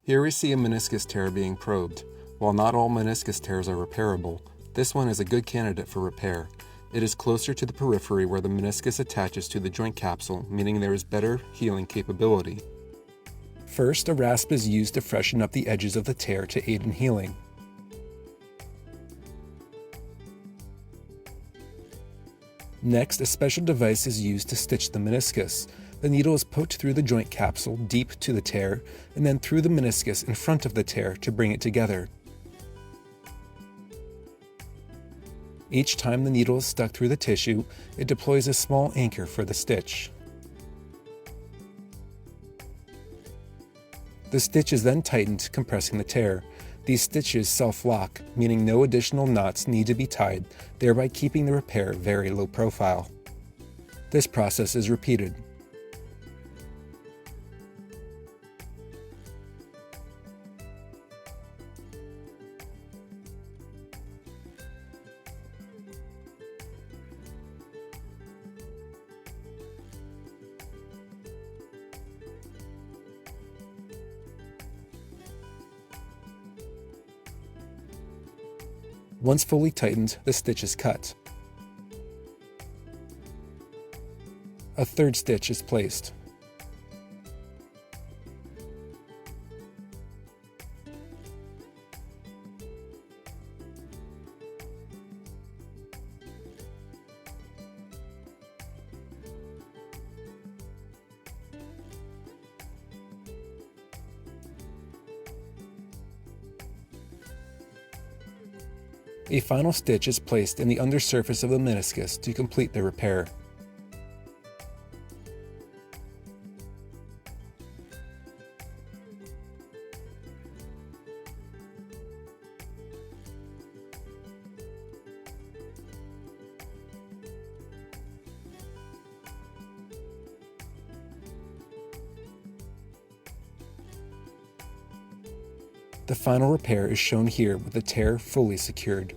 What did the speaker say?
Here we see a meniscus tear being probed. While not all meniscus tears are repairable, this one is a good candidate for repair. It is closer to the periphery where the meniscus attaches to the joint capsule, meaning there is better healing capability. First, a rasp is used to freshen up the edges of the tear to aid in healing. Next, a special device is used to stitch the meniscus. The needle is poked through the joint capsule deep to the tear, and then through the meniscus in front of the tear to bring it together. Each time the needle is stuck through the tissue, it deploys a small anchor for the stitch. The stitch is then tightened, compressing the tear. These stitches self-lock, meaning no additional knots need to be tied, thereby keeping the repair very low profile. This process is repeated. Once fully tightened, the stitch is cut. A third stitch is placed. A final stitch is placed in the undersurface of the meniscus to complete the repair. The final repair is shown here with the tear fully secured.